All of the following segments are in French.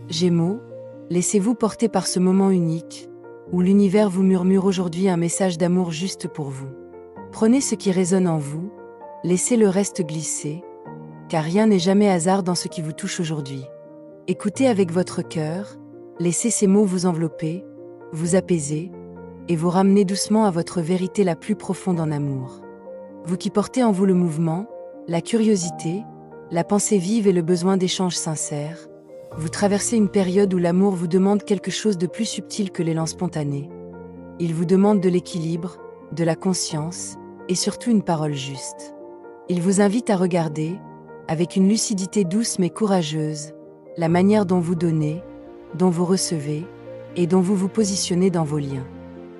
Gémeaux, laissez-vous porter par ce moment unique, où l'univers vous murmure aujourd'hui un message d'amour juste pour vous. Prenez ce qui résonne en vous, laissez le reste glisser, car rien n'est jamais hasard dans ce qui vous touche aujourd'hui. Écoutez avec votre cœur, laissez ces mots vous envelopper, vous apaiser, et vous ramener doucement à votre vérité la plus profonde en amour. Vous qui portez en vous le mouvement, la curiosité, la pensée vive et le besoin d'échanges sincères, vous traversez une période où l'amour vous demande quelque chose de plus subtil que l'élan spontané. Il vous demande de l'équilibre, de la conscience, et surtout une parole juste. Il vous invite à regarder, avec une lucidité douce mais courageuse, la manière dont vous donnez, dont vous recevez, et dont vous vous positionnez dans vos liens.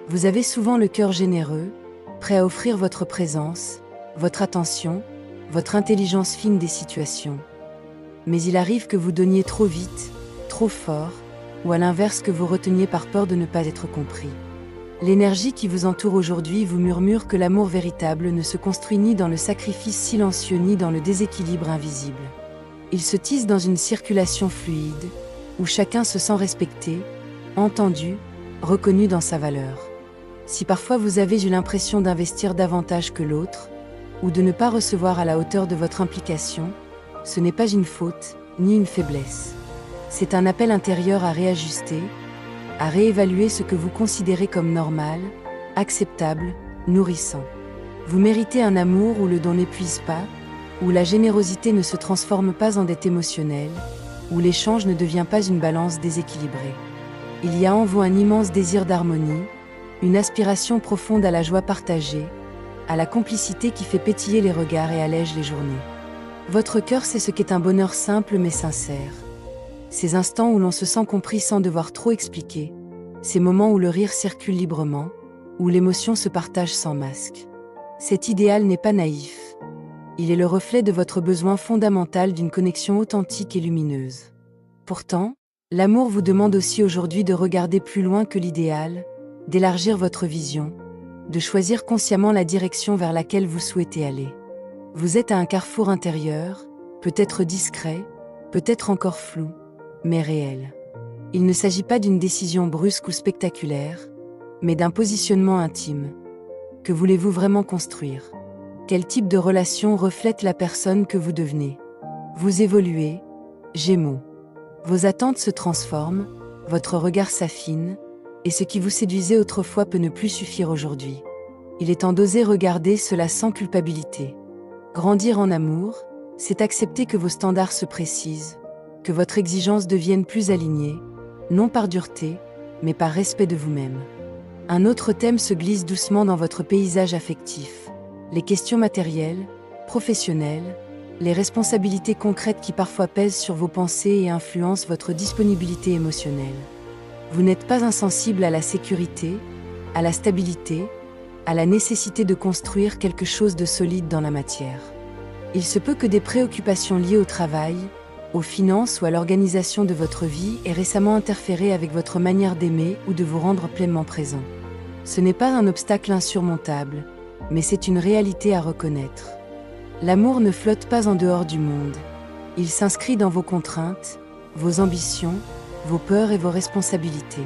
Vous avez souvent le cœur généreux, prêt à offrir votre présence, votre attention, votre intelligence fine des situations. Mais il arrive que vous donniez trop vite, trop fort, ou à l'inverse que vous reteniez par peur de ne pas être compris. L'énergie qui vous entoure aujourd'hui vous murmure que l'amour véritable ne se construit ni dans le sacrifice silencieux ni dans le déséquilibre invisible. Il se tisse dans une circulation fluide, où chacun se sent respecté, entendu, reconnu dans sa valeur. Si parfois vous avez eu l'impression d'investir davantage que l'autre, ou de ne pas recevoir à la hauteur de votre implication, ce n'est pas une faute, ni une faiblesse. C'est un appel intérieur à réajuster, à réévaluer ce que vous considérez comme normal, acceptable, nourrissant. Vous méritez un amour où le don n'épuise pas, où la générosité ne se transforme pas en dette émotionnelle, où l'échange ne devient pas une balance déséquilibrée. Il y a en vous un immense désir d'harmonie, une aspiration profonde à la joie partagée, à la complicité qui fait pétiller les regards et allège les journées. Votre cœur sait ce qu'est un bonheur simple mais sincère. Ces instants où l'on se sent compris sans devoir trop expliquer, ces moments où le rire circule librement, où l'émotion se partage sans masque. Cet idéal n'est pas naïf. Il est le reflet de votre besoin fondamental d'une connexion authentique et lumineuse. Pourtant, l'amour vous demande aussi aujourd'hui de regarder plus loin que l'idéal, d'élargir votre vision, de choisir consciemment la direction vers laquelle vous souhaitez aller. Vous êtes à un carrefour intérieur, peut-être discret, peut-être encore flou, mais réel. Il ne s'agit pas d'une décision brusque ou spectaculaire, mais d'un positionnement intime. Que voulez-vous vraiment construire ? Quel type de relation reflète la personne que vous devenez ? Vous évoluez, Gémeaux. Vos attentes se transforment, votre regard s'affine, et ce qui vous séduisait autrefois peut ne plus suffire aujourd'hui. Il est temps d'oser regarder cela sans culpabilité. Grandir en amour, c'est accepter que vos standards se précisent, que votre exigence devienne plus alignée, non par dureté, mais par respect de vous-même. Un autre thème se glisse doucement dans votre paysage affectif. Les questions matérielles, professionnelles, les responsabilités concrètes qui parfois pèsent sur vos pensées et influencent votre disponibilité émotionnelle. Vous n'êtes pas insensible à la sécurité, à la stabilité, à la nécessité de construire quelque chose de solide dans la matière. Il se peut que des préoccupations liées au travail, aux finances ou à l'organisation de votre vie aient récemment interféré avec votre manière d'aimer ou de vous rendre pleinement présent. Ce n'est pas un obstacle insurmontable, mais c'est une réalité à reconnaître. L'amour ne flotte pas en dehors du monde. Il s'inscrit dans vos contraintes, vos ambitions, vos peurs et vos responsabilités.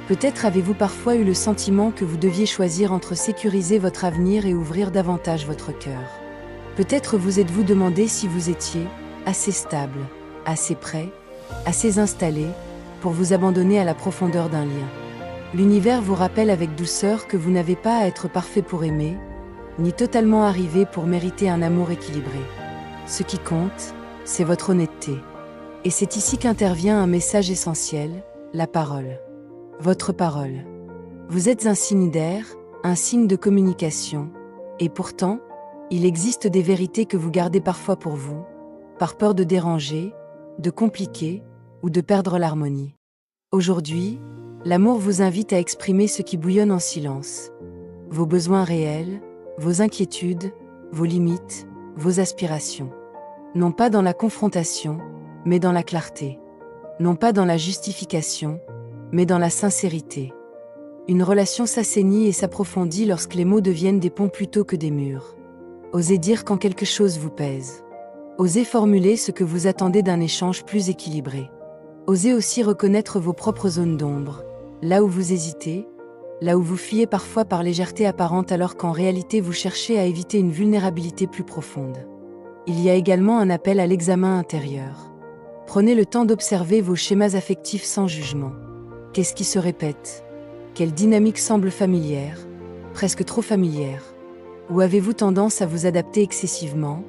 Peut-être avez-vous parfois eu le sentiment que vous deviez choisir entre sécuriser votre avenir et ouvrir davantage votre cœur. Peut-être vous êtes-vous demandé si vous étiez assez stable, assez prêt, assez installé pour vous abandonner à la profondeur d'un lien. L'univers vous rappelle avec douceur que vous n'avez pas à être parfait pour aimer, ni totalement arrivé pour mériter un amour équilibré. Ce qui compte, c'est votre honnêteté. Et c'est ici qu'intervient un message essentiel, la parole. Votre parole. Vous êtes un signe d'air, un signe de communication, et pourtant, il existe des vérités que vous gardez parfois pour vous, par peur de déranger, de compliquer ou de perdre l'harmonie. Aujourd'hui, l'amour vous invite à exprimer ce qui bouillonne en silence. Vos besoins réels, vos inquiétudes, vos limites, vos aspirations. Non pas dans la confrontation, mais dans la clarté. Non pas dans la justification, mais dans la sincérité. Une relation s'assainit et s'approfondit lorsque les mots deviennent des ponts plutôt que des murs. Osez dire quand quelque chose vous pèse. Osez formuler ce que vous attendez d'un échange plus équilibré. Osez aussi reconnaître vos propres zones d'ombre, là où vous hésitez, là où vous fuyez parfois par légèreté apparente alors qu'en réalité vous cherchez à éviter une vulnérabilité plus profonde. Il y a également un appel à l'examen intérieur. Prenez le temps d'observer vos schémas affectifs sans jugement. Qu'est-ce qui se répète? Quelle dynamique semble familière, presque trop familière? Où avez-vous tendance à vous adapter excessivement?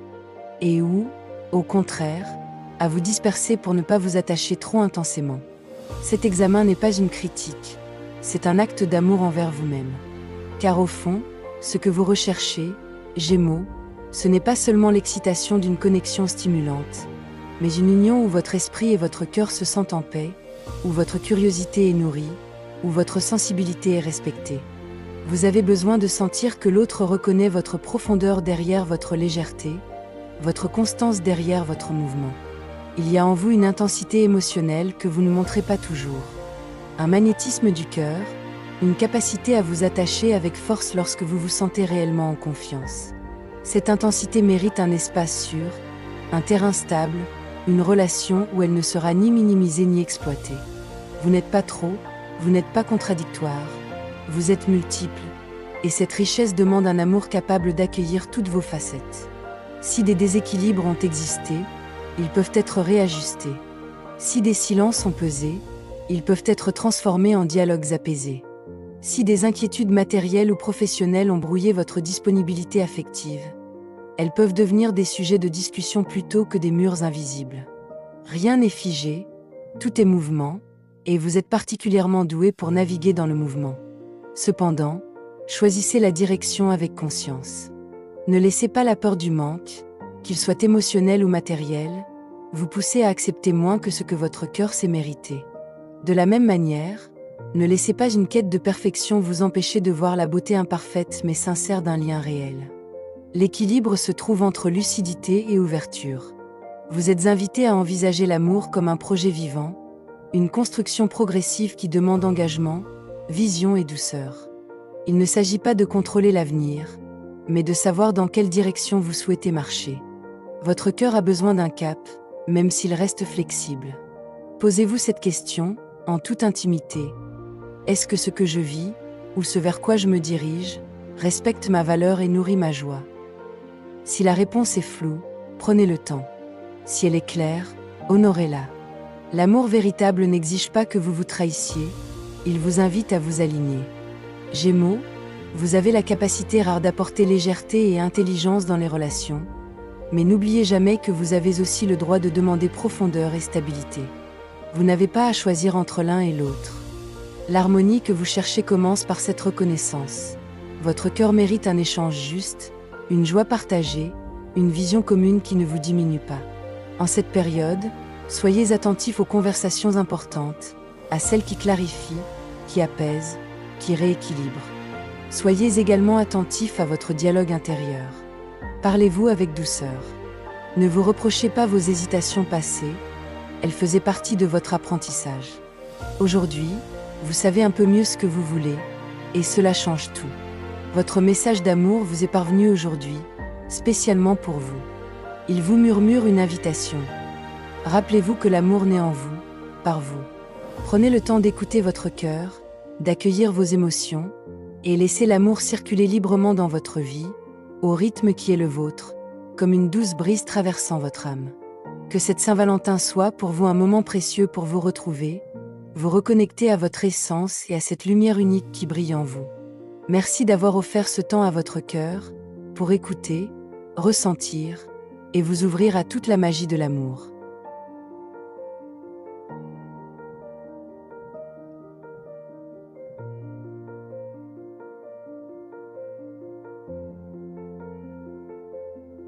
Et où, au contraire, à vous disperser pour ne pas vous attacher trop intensément? Cet examen n'est pas une critique, c'est un acte d'amour envers vous-même. Car au fond, ce que vous recherchez, Gémeaux, ce n'est pas seulement l'excitation d'une connexion stimulante, mais une union où votre esprit et votre cœur se sentent en paix, où votre curiosité est nourrie, où votre sensibilité est respectée. Vous avez besoin de sentir que l'autre reconnaît votre profondeur derrière votre légèreté, votre constance derrière votre mouvement. Il y a en vous une intensité émotionnelle que vous ne montrez pas toujours. Un magnétisme du cœur, une capacité à vous attacher avec force lorsque vous vous sentez réellement en confiance. Cette intensité mérite un espace sûr, un terrain stable, une relation où elle ne sera ni minimisée ni exploitée. Vous n'êtes pas trop, vous n'êtes pas contradictoire, vous êtes multiple, et cette richesse demande un amour capable d'accueillir toutes vos facettes. Si des déséquilibres ont existé, ils peuvent être réajustés. Si des silences ont pesé, ils peuvent être transformés en dialogues apaisés. Si des inquiétudes matérielles ou professionnelles ont brouillé votre disponibilité affective, elles peuvent devenir des sujets de discussion plutôt que des murs invisibles. Rien n'est figé, tout est mouvement, et vous êtes particulièrement doué pour naviguer dans le mouvement. Cependant, choisissez la direction avec conscience. Ne laissez pas la peur du manque, qu'il soit émotionnel ou matériel, vous pousser à accepter moins que ce que votre cœur sait mériter. De la même manière, ne laissez pas une quête de perfection vous empêcher de voir la beauté imparfaite mais sincère d'un lien réel. L'équilibre se trouve entre lucidité et ouverture. Vous êtes invité à envisager l'amour comme un projet vivant, une construction progressive qui demande engagement, vision et douceur. Il ne s'agit pas de contrôler l'avenir, mais de savoir dans quelle direction vous souhaitez marcher. Votre cœur a besoin d'un cap, même s'il reste flexible. Posez-vous cette question, en toute intimité. Est-ce que ce que je vis, ou ce vers quoi je me dirige, respecte ma valeur et nourrit ma joie? Si la réponse est floue, prenez le temps. Si elle est claire, honorez-la. L'amour véritable n'exige pas que vous vous trahissiez, il vous invite à vous aligner. Gémeaux, vous avez la capacité rare d'apporter légèreté et intelligence dans les relations, mais n'oubliez jamais que vous avez aussi le droit de demander profondeur et stabilité. Vous n'avez pas à choisir entre l'un et l'autre. L'harmonie que vous cherchez commence par cette reconnaissance. Votre cœur mérite un échange juste, une joie partagée, une vision commune qui ne vous diminue pas. En cette période, soyez attentifs aux conversations importantes, à celles qui clarifient, qui apaisent, qui rééquilibrent. Soyez également attentifs à votre dialogue intérieur. Parlez-vous avec douceur. Ne vous reprochez pas vos hésitations passées, elles faisaient partie de votre apprentissage. Aujourd'hui, vous savez un peu mieux ce que vous voulez, et cela change tout. Votre message d'amour vous est parvenu aujourd'hui, spécialement pour vous. Il vous murmure une invitation. Rappelez-vous que l'amour naît en vous, par vous. Prenez le temps d'écouter votre cœur, d'accueillir vos émotions, et laissez l'amour circuler librement dans votre vie, au rythme qui est le vôtre, comme une douce brise traversant votre âme. Que cette Saint-Valentin soit pour vous un moment précieux pour vous retrouver, vous reconnecter à votre essence et à cette lumière unique qui brille en vous. Merci d'avoir offert ce temps à votre cœur, pour écouter, ressentir, et vous ouvrir à toute la magie de l'amour.